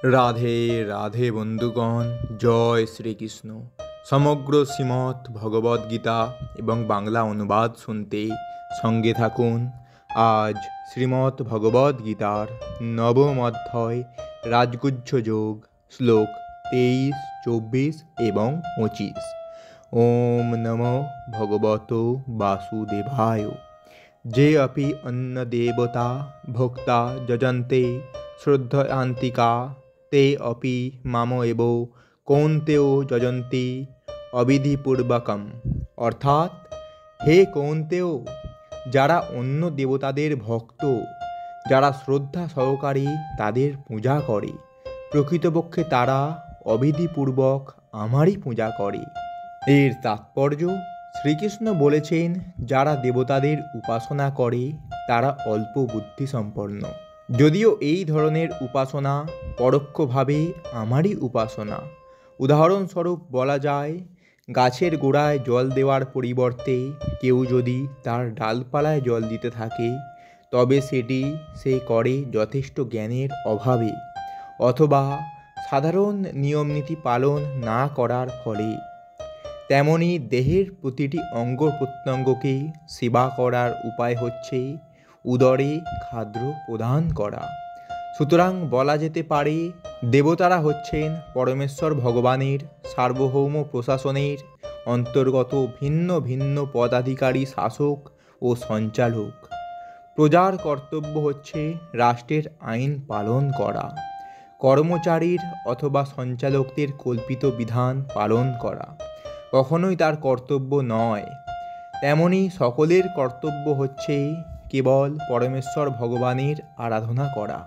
রাধে রাধে বন্ধুগণ, জয় শ্রীকৃষ্ণ। সমগ্র শ্রীমৎ ভগবদ্গীতা এবং বাংলা অনুবাদ শুনতে সঙ্গে থাকুন। আজ শ্রীমৎ ভগবদ্গীতার নবম অধ্যায় রাজগুহ্য যোগ, শ্লোক 23, 24 এবং 25। ওম নমো ভগবত বাসুদেবায়। যে অপি অন্য দেবতা ভোক্তা যজন্তে শ্রদ্ধয়ান্তিকা তে অপি মাম এব কৌন্তেয় যজন্তি অবিধিপূর্বকম। অর্থাৎ, হে কৌন্তেয়, যারা অন্য দেবতাদের ভক্ত, যারা শ্রদ্ধা সহকারে তাদের পূজা করে, প্রকৃতপক্ষে তারা অবিধিপূর্বক আমারই পূজা করে। এর তাৎপর্য, শ্রীকৃষ্ণ বলেছেন, যারা দেবতাদের উপাসনা করে তারা অল্প বুদ্ধিসম্পন্ন। যদিও এই ধরনের উপাসনা পরোক্ষভাবে আমারই উপাসনা। উদাহরণস্বরূপ বলা যায়, গাছের গোড়ায় জল দেওয়ার পরিবর্তে কেউ যদি তার ডালপালায় জল দিতে থাকে, তবে সেটি সে করে যথেষ্ট জ্ঞানের অভাবে, অথবা সাধারণ নিয়মনীতি পালন না করার ফলে। তেমনি দেহের প্রতিটি অঙ্গ প্রত্যঙ্গকে সেবা করার উপায় হচ্ছে উদরে খাদ্য প্রদান করা। সুতরাং বলা যেতে পারে, দেবতারা হচ্ছেন পরমেশ্বর ভগবানের সার্বভৌম প্রশাসনের অন্তর্গত ভিন্ন ভিন্ন পদাধিকারী শাসক ও সঞ্চালক। প্রজার কর্তব্য হচ্ছে রাষ্ট্রের আইন পালন করা, কর্মচারীর অথবা সঞ্চালকদের কল্পিত বিধান পালন করা কখনোই তার কর্তব্য নয়। তেমনি সকলের কর্তব্য হচ্ছে কেবল পরমেশ্বর ভগবানের আরাধনা করা।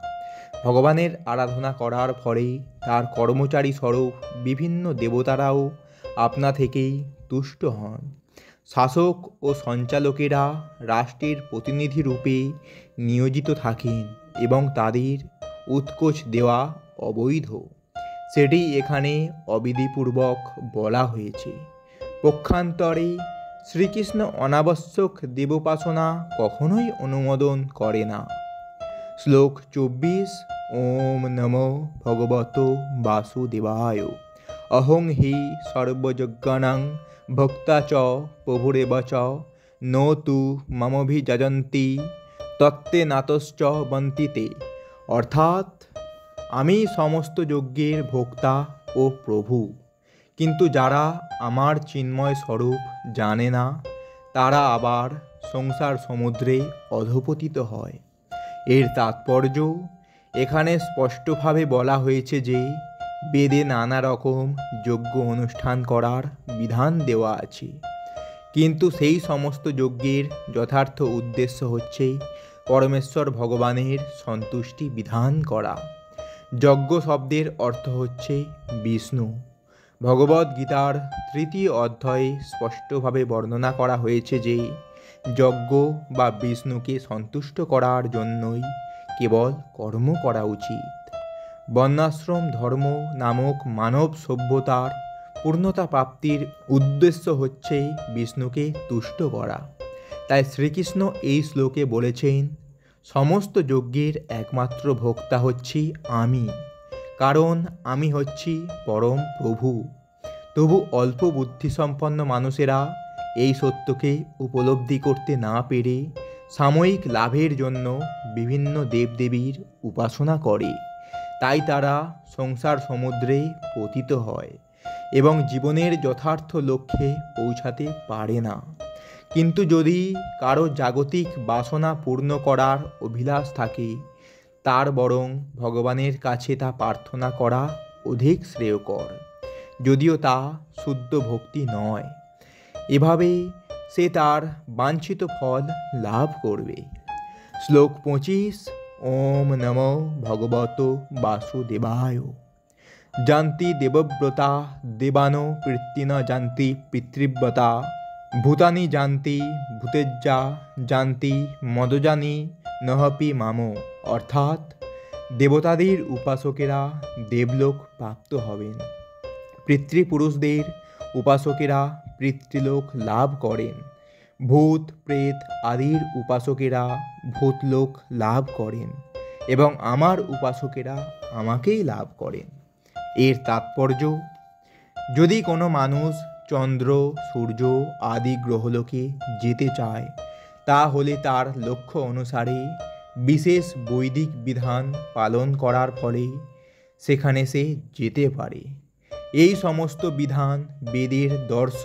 ভগবানের আরাধনা করার ফলে তার কর্মচারী স্বরূপ বিভিন্ন দেবতারাও আপনা থেকেই তুষ্ট হন। শাসক ও সঞ্চালকেরা রাষ্ট্রের প্রতিনিধি রূপে নিয়োজিত থাকেন এবং তাদের উৎকোচ দেওয়া অবৈধ। সেটি এখানে অবিধিপূর্বক বলা হয়েছে। পক্ষান্তরে শ্রীকৃষ্ণ অনাবশ্যক দেবোপাসনা কখনোই অনুমোদন করে না। শ্লোক 24। ওম নমো ভগবত বাসুদেবায়। অহং হি সর্বযজ্ঞানাং ভোক্তা চ প্রভুরেব চ ন তু মমভিযজন্তি তত্ত্বে নাতশ্চ বন্তিতে। অর্থাৎ, আমি সমস্ত যজ্ঞের ভোক্তা ও প্রভু, কিন্তু যারা আমার চিন্ময় স্বরূপ জানে না, তারা আবার সংসার সমুদ্রে অধঃপতিত হয়। এর তাৎপর্য, এখানে স্পষ্টভাবে বলা হয়েছে যে বেদে নানা রকম যজ্ঞ অনুষ্ঠান করার বিধান দেওয়া আছে, কিন্তু সেই সমস্ত যজ্ঞের যথার্থ উদ্দেশ্য হচ্ছে পরমেশ্বর ভগবানের সন্তুষ্টি বিধান করা। যজ্ঞ শব্দের অর্থ হচ্ছে বিষ্ণু। ভগবদ্গীতার 3য় অধ্যায়ে স্পষ্টভাবে বর্ণনা করা হয়েছে যে যজ্ঞ বা বিষ্ণুকে সন্তুষ্ট করার জন্যই কেবল কর্ম করা উচিত। বর্ণাশ্রম ধর্ম নামক মানব সভ্যতার পূর্ণতা প্রাপ্তির উদ্দেশ্য হচ্ছে বিষ্ণুকে তুষ্ট করা। তাই শ্রীকৃষ্ণ এই শ্লোকে বলেছেন, সমস্ত যজ্ঞের একমাত্র ভোক্তা হচ্ছি আমি, কারণ আমি হচ্ছি পরম প্রভু। তবু অল্প বুদ্ধিসম্পন্ন মানুষেরা এই সত্যকে উপলব্ধি করতে না পেরে সাময়িক লাভের জন্য বিভিন্ন দেবদেবীর উপাসনা করে। তাই তারা সংসার সমুদ্রে পতিত হয় এবং জীবনের যথার্থ লক্ষ্যে পৌঁছাতে পারে না। কিন্তু যদি কারো জাগতিক বাসনা পূর্ণ করার অভিলাষ থাকে, তার বরং ভগবানের কাছে তা প্রার্থনা করা অধিক শ্রেয়কর, যদিও তা শুদ্ধ ভক্তি নয়। এভাবে সে তার বাঞ্ছিত ফল লাভ করবে। শ্লোক 25। ওম নমো ভগবত বাসুদেবায়। জানতি দেবব্রতা দেবানো কৃত্তিন জানতি পিতৃব্রতা ভূতানি জানতি ভূতেজ্জা জানতি মদজানি নহপি মামো। অর্থাৎ, দেবতাদের উপাসকেরা দেবলোক প্রাপ্ত হবেন, পিতৃপুরুষদের উপাসকেরা পিতৃলোক লাভ করেন, ভূত প্রেত আদির উপাসকেরা ভূতলোক লাভ করেন, এবং আমার উপাসকেরা আমাকেই লাভ করেন। এর তাৎপর্য, যদি কোনো মানুষ চন্দ্র, সূর্য আদি গ্রহলোকে যেতে চায়, তাহলে তার লক্ষ্য অনুসারে বিশেষ বৈদিক বিধান পালন করার ফলে সেখানে সে যেতে পারে। এই সমস্ত বিধান বেদের দর্শ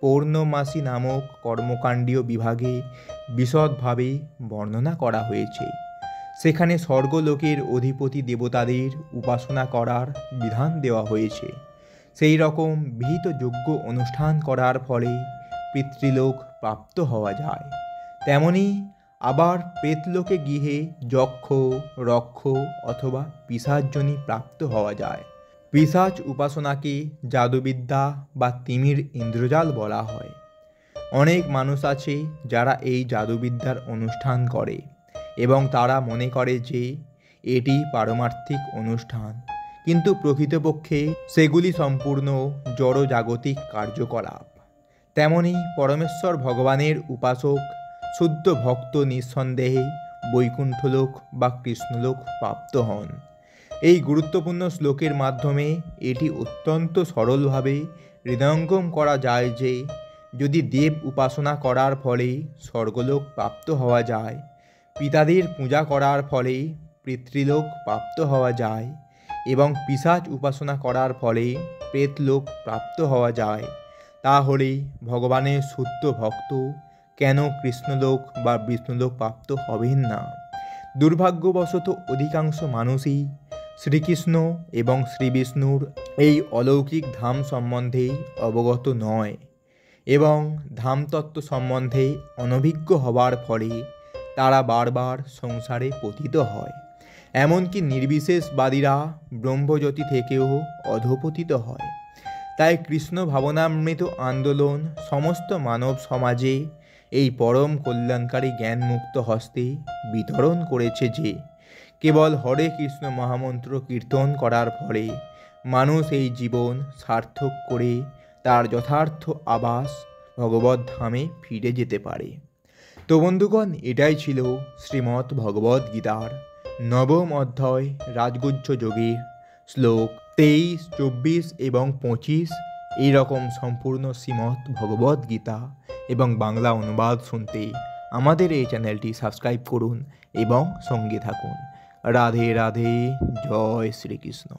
পৌর্ণমাসী নামক কর্মকাণ্ডীয় বিভাগে বিশদভাবে বর্ণনা করা হয়েছে। সেখানে স্বর্গলোকের অধিপতি দেবতাদের উপাসনা করার বিধান দেওয়া হয়েছে। সেই রকম বিহিত যজ্ঞ অনুষ্ঠান করার ফলে পিতৃলোক প্রাপ্ত হওয়া যায়। তেমনি আবার প্রেতলোকে গৃহে যক্ষ, রক্ষ অথবা পিশাচজনী প্রাপ্ত হওয়া যায়। পিশাচ উপাসনাকে জাদুবিদ্যা বা তিমির ইন্দ্রজাল বলা হয়। অনেক মানুষ আছে যারা এই জাদুবিদ্যার অনুষ্ঠান করে এবং তারা মনে করে যে এটি পারমার্থিক অনুষ্ঠান, কিন্তু প্রকৃতপক্ষে সেগুলি সম্পূর্ণ জড়জাগতিক কার্যকলাপ। তেমনি পরমেশ্বর ভগবানের উপাসক শুদ্ধ ভক্ত নিঃসন্দেহে বৈকুণ্ঠলোক বা কৃষ্ণলোক প্রাপ্ত হন। এই গুরুত্বপূর্ণ শ্লোকের মাধ্যমে এটি অত্যন্ত সরলভাবে হৃদয়ঙ্গম করা যায় যে যদি দেব উপাসনা করার ফলে স্বর্গলোক প্রাপ্ত হওয়া যায়, পিতাদের পূজা করার ফলে পিতৃলোক প্রাপ্ত হওয়া যায় এবং পিশাচ উপাসনা করার ফলে প্রেতলোক প্রাপ্ত হওয়া যায়, তাহলে ভগবানের শুদ্ধ ভক্ত কেন কৃষ্ণলোক বা বিষ্ণুলোক প্রাপ্ত হবেন না? দুর্ভাগ্যবশত অধিকাংশ মানুষই শ্রীকৃষ্ণ এবং শ্রীবিষ্ণুর এই অলৌকিক ধাম সম্বন্ধে অবগত নয় এবং ধামতত্ত্ব সম্বন্ধে অনভিজ্ঞ হওয়ার ফলে তারা বারবার সংসারে পতিত হয়। এমনকি নির্বিশেষবাদীরা ব্রহ্মজ্যোতি থেকেও অধঃপতিত হয়। তাই কৃষ্ণ ভাবনামৃত আন্দোলন সমস্ত মানব সমাজে এই পরম কল্যাণকারী জ্ঞানমুক্ত হস্তে বিতরণ করেছে যে কেবল হরে কৃষ্ণ মহামন্ত্র কীর্তন করার ফলে মানুষ এই জীবন সার্থক করে তার যথার্থ আবাস ভগবত ধামে ফিরে যেতে পারে। তো বন্ধুগণ, এটাই ছিল শ্রীমদ্ ভগবদ্ গীতার নবম অধ্যায় রাজগুহ্য যোগের শ্লোক 23, 24 এবং 25। এইরকম সম্পূর্ণ শ্রীমদ্ ভগবদ্ গীতা এবং বাংলা অনুবাদ শুনতে আমাদের এই চ্যানেলটি সাবস্ক্রাইব করুন এবং সঙ্গে থাকুন। রাধে রাধে, জয় শ্রীকৃষ্ণ।